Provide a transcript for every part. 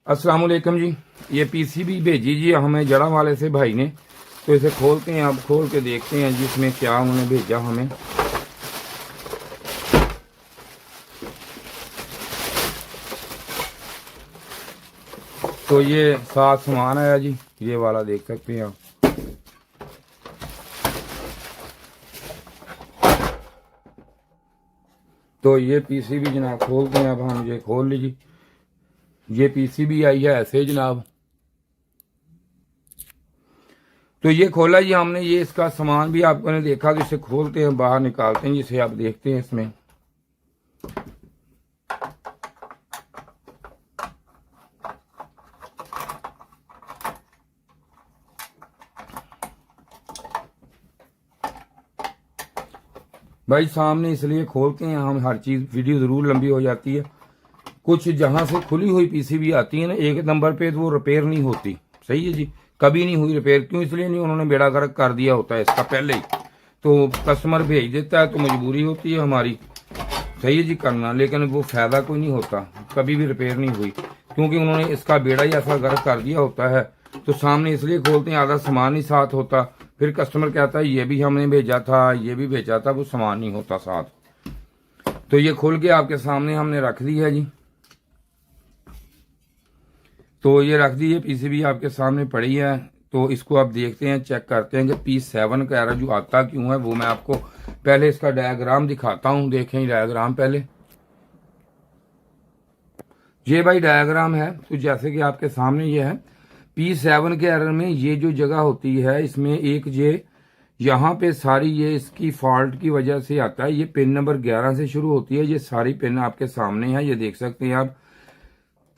अस्सलाम वालेकुम जी। ये पीसीबी भेजी जी हमें जड़ा वाले से भाई ने, तो इसे खोलते हैं। अब खोल के देखते हैं जिसमें क्या उन्होंने भेजा हमें। तो ये साथ सामान आया जी, ये वाला देख सकते हैं आप। तो ये पीसीबी जनाब खोलते हैं। अब हम ये खोल लीजिए। ये पीसीबी आई है ऐसे जनाब। तो ये खोला जी हमने। ये इसका सामान भी आपको ने देखा। तो इसे खोलते हैं, बाहर निकालते हैं, जिसे आप देखते हैं इसमें। भाई सामने इसलिए खोलते हैं हम, हर चीज वीडियो जरूर लंबी हो जाती है। कुछ जहां से खुली हुई पीसीबी आती है ना एक नंबर पे, तो वो रिपेयर नहीं होती। सही है जी, कभी नहीं हुई रिपेयर। क्यों? इसलिए नहीं, उन्होंने बेड़ा गर्क कर दिया होता है इसका पहले ही। तो कस्टमर भेज देता है तो मजबूरी होती है हमारी, सही है जी, करना। लेकिन वो फायदा कोई नहीं होता, कभी भी रिपेयर नहीं हुई, क्योंकि उन्होंने इसका बेड़ा ही ऐसा गर्क कर दिया होता है। तो सामने इसलिए खोलते हैं, आधा सामान ही साथ होता। फिर कस्टमर कहता है ये भी हमने भेजा था, ये भी भेजा था, वो सामान नहीं होता साथ। तो ये खोल के आपके सामने हमने रख दी है जी। तो ये रख दी है पीसीबी आपके सामने पड़ी है। तो इसको आप देखते हैं, चेक करते हैं कि P7 का एरर जो आता क्यों है। वो मैं आपको पहले इसका डायग्राम दिखाता हूं। देखें डायग्राम पहले। ये भाई डायग्राम है। तो जैसे कि आपके सामने ये है, P7 के एरर में ये जो जगह होती है, इसमें एक ये यहाँ पे सारी ये इसकी फॉल्ट की वजह से आता है। ये पिन नंबर 11 से शुरू होती है। ये सारी पिन आपके सामने है, ये देख सकते हैं आप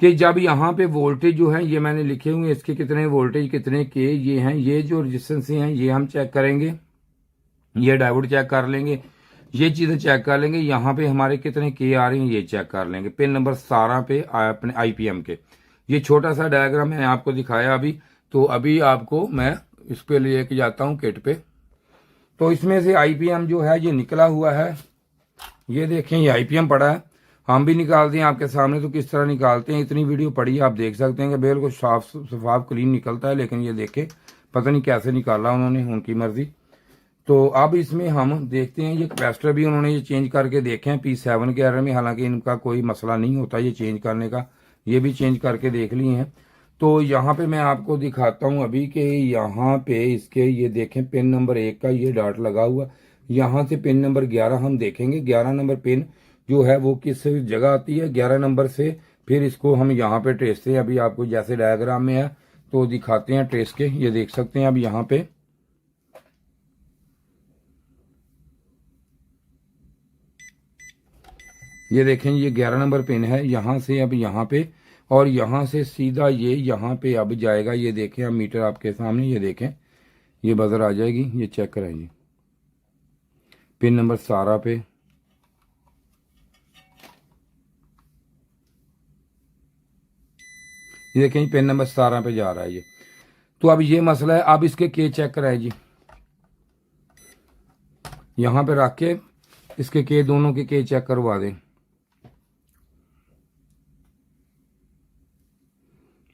कि जब यहाँ पे वोल्टेज जो है, ये मैंने लिखे हुए इसके कितने वोल्टेज कितने के ये हैं। ये जो रेजिस्टेंस हैं ये हम चेक करेंगे, ये डायोड चेक कर लेंगे, ये चीजें चेक कर लेंगे। यहाँ पे हमारे कितने के आ रहे हैं ये चेक कर लेंगे। पिन नंबर 17 पे अपने आईपीएम के। ये छोटा सा डायग्राम मैंने आपको दिखाया अभी। तो अभी आपको मैं इस पे लेके जाता हूँ किट पे। तो इसमें से आईपीएम जो है ये निकला हुआ है। ये देखें, ये आईपीएम पड़ा है। हम भी निकालते हैं आपके सामने। तो किस तरह निकालते हैं, इतनी वीडियो पड़ी आप देख सकते हैं कि बिल्कुल साफ शफाफ क्लीन निकलता है। लेकिन ये देखें, पता नहीं कैसे निकाला उन्होंने, उनकी मर्जी। तो अब इसमें हम देखते हैं, ये कैपेसिटर भी उन्होंने ये चेंज करके देखे हैं P7 के एरर में। हालांकि इनका कोई मसला नहीं होता ये चेंज करने का, ये भी चेंज करके देख लिए हैं। तो यहाँ पे मैं आपको दिखाता हूँ अभी कि यहाँ पे इसके ये देखें पिन नंबर 1 का ये डॉट लगा हुआ। यहाँ से पिन नंबर 11 हम देखेंगे। 11 नंबर पिन जो है वो किस जगह आती है, 11 नंबर से। फिर इसको हम यहाँ पे ट्रेसते हैं। अभी आपको जैसे डायग्राम में है तो दिखाते हैं ट्रेस के। ये देख सकते हैं अब यहाँ पे ये देखें, ये 11 नंबर पिन है। यहाँ से अब यहाँ पे, और यहाँ से सीधा ये यहाँ पे अब जाएगा। ये देखें, अब मीटर आपके सामने, ये देखें, ये बजर आ जाएगी। ये चेक कराइए पिन नंबर 17 पे। ये देखें पिन नंबर 17 पे जा रहा है ये। तो अब ये मसला है। अब इसके के चेक कराए जी, यहाँ पे रख के इसके के दोनों के चेक करवा दें।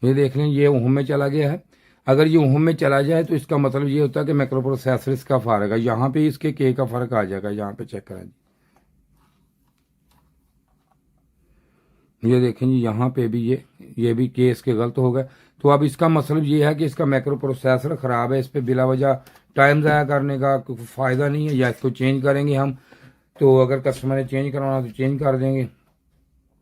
ये देख लें, ये ओम में चला गया है। अगर ये ओम में चला जाए तो इसका मतलब ये होता है कि माइक्रो प्रोसेसर इसका फर्क है। यहाँ पे इसके के का फर्क आ जाएगा। यहाँ पे चेक करें, ये देखें जी, यहाँ पे भी ये भी के इसके गलत हो गए। तो अब इसका मतलब ये है कि इसका माइक्रो प्रोसेसर खराब है। इस पर बिला वजह टाइम ज़ाया करने का कोई फ़ायदा नहीं है। या इसको चेंज करेंगे हम, तो अगर कस्टमर ने चेंज करवाना तो चेंज कर देंगे,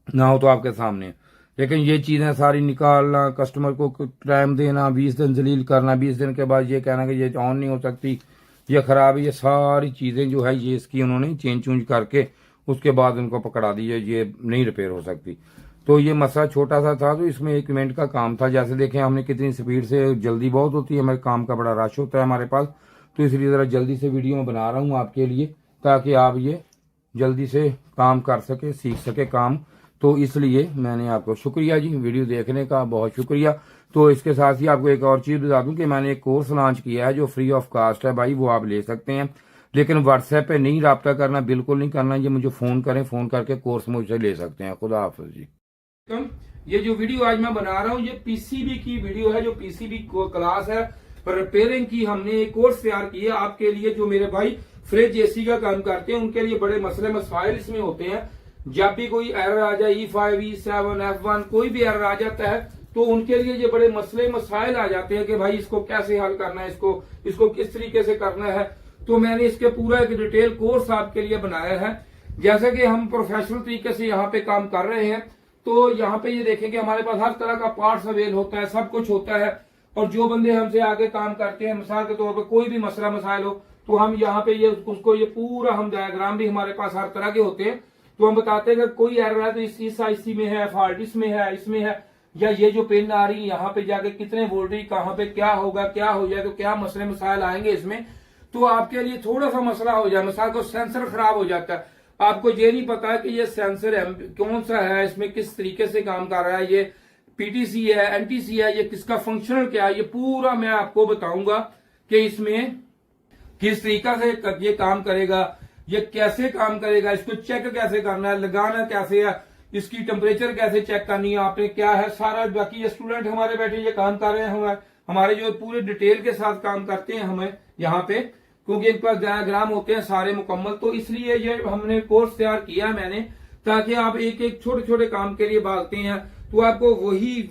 ना हो तो आपके सामने। लेकिन ये चीज़ें सारी निकालना, कस्टमर को टाइम देना, 20 दिन जलील करना, 20 दिन के बाद ये कहना कि ये ऑन नहीं हो सकती, ये ख़राब है, ये सारी चीज़ें जो है ये इसकी उन्होंने चेंज चूंज करके उसके बाद उनको पकड़ा दी है, ये नहीं रिपेयर हो सकती। तो ये मसला छोटा सा था। तो इसमें 1 मिनट का काम था। जैसे देखें हमने कितनी स्पीड से, जल्दी बहुत होती है, हमारे काम का बड़ा रश होता है हमारे पास। तो इसलिए ज़रा जल्दी से वीडियो में बना रहा हूँ आपके लिए, ताकि आप ये जल्दी से काम कर सके, सीख सके काम। तो इसलिए मैंने आपको, शुक्रिया जी वीडियो देखने का, बहुत शुक्रिया। तो इसके साथ ही आपको एक और चीज़ बता दूं कि मैंने एक कोर्स लॉन्च किया है जो फ्री ऑफ कास्ट है भाई, वो आप ले सकते हैं। लेकिन व्हाट्सएप पे नहीं रब्ता करना, बिल्कुल नहीं करना। ये मुझे फ़ोन करें, फ़ोन करके कोर्स मुझसे ले सकते हैं। खुदा हाफिज़ जी। ये जो वीडियो आज मैं बना रहा हूँ ये पीसीबी की वीडियो है, जो पीसीबी क्लास है रिपेयरिंग की। हमने एक कोर्स तैयार किया आपके लिए, जो मेरे भाई फ्रिज एसी का काम करते हैं उनके लिए बड़े मसले मसाइल इसमें होते हैं। जब भी कोई एरर आ जाए E5, E7, F1 कोई भी एरर आ जाता है तो उनके लिए ये बड़े मसले मसाइल आ जाते हैं कि भाई इसको कैसे हल करना है, इसको किस तरीके से करना है। तो मैंने इसके पूरा एक डिटेल कोर्स आपके लिए बनाया है। जैसे कि हम प्रोफेशनल तरीके से यहाँ पे काम कर रहे हैं, तो यहाँ पे ये देखें कि हमारे पास हर तरह का पार्ट्स अवेल होता है, सब कुछ होता है। और जो बंदे हमसे आगे काम करते हैं, मिसाल के तौर पर कोई भी मसला मसाइल हो तो हम यहाँ पे ये उसको ये पूरा हम डायग्राम भी हमारे पास हर तरह के होते हैं। तो हम बताते हैं कि कोई एरर है तो इस आईसी में है, फॉल्ट इसमें है, इसमें है, या ये जो पिन आ रही है यहाँ पे जाके कितने वोल्टेज कहाँ पे क्या होगा, क्या हो जाए, तो क्या मसले मसाइल आएंगे इसमें। तो आपके लिए थोड़ा सा मसला हो जाए, मिसाल को सेंसर खराब हो जाता है, आपको ये नहीं पता है कि ये सेंसर कौन सा है, इसमें किस तरीके से काम कर रहा है, ये पीटीसी है, एनटीसी है, ये किसका फंक्शनल क्या है, ये पूरा मैं आपको बताऊंगा कि इसमें किस तरीका से ये काम करेगा, ये कैसे काम करेगा, इसको चेक कैसे करना है, लगाना कैसे है, इसकी टेम्परेचर कैसे चेक करनी है आपने, क्या है सारा। बाकी ये स्टूडेंट हमारे बैठे ये काम कर रहे हैं, हमारे जो पूरे डिटेल के साथ काम करते हैं हमें यहाँ पे, क्योंकि इनके पास डायग्राम होते हैं सारे मुकम्मल। तो इसलिए ये हमने कोर्स तैयार किया मैंने, ताकि आप एक एक छोटे छोटे काम के लिए भागते हैं तो आपको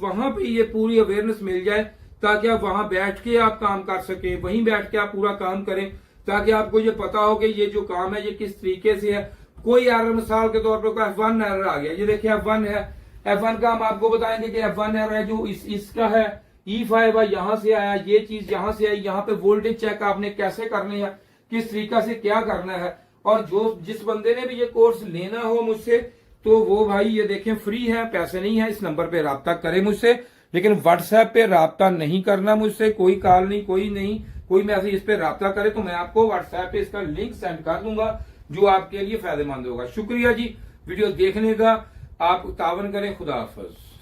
वहां पे ये पूरी अवेयरनेस मिल जाए, ताकि आप वहां बैठ के आप काम कर सके, वहीं बैठ के आप पूरा काम करें, ताकि आपको ये पता हो कि ये जो काम है ये किस तरीके से है। कोई एरर मिसाल के तौर पर F1 एरर आ गया, ये देखिए F1 है, F1 का हम आपको बताएंगे कि F1 एरर है जो इसका है, E5 है, यहां से आया, ये चीज यहां से आई, यहाँ पे वोल्टेज चेक आपने कैसे करनी है, किस तरीका से क्या करना है। और जिस बंदे ने भी ये कोर्स लेना हो मुझसे, तो वो भाई ये देखें फ्री है, पैसे नहीं है, इस नंबर पे राब्ता करे मुझसे। लेकिन व्हाट्सएप पे राब्ता नहीं करना मुझसे, कोई कॉल नहीं, कोई मैसेज, इस पे राब्ता करे तो मैं आपको व्हाट्सएप पे इसका लिंक सेंड कर दूंगा, जो आपके लिए फायदेमंद होगा। शुक्रिया जी वीडियो देखने का, आप तावन करें। खुदा हाफिज।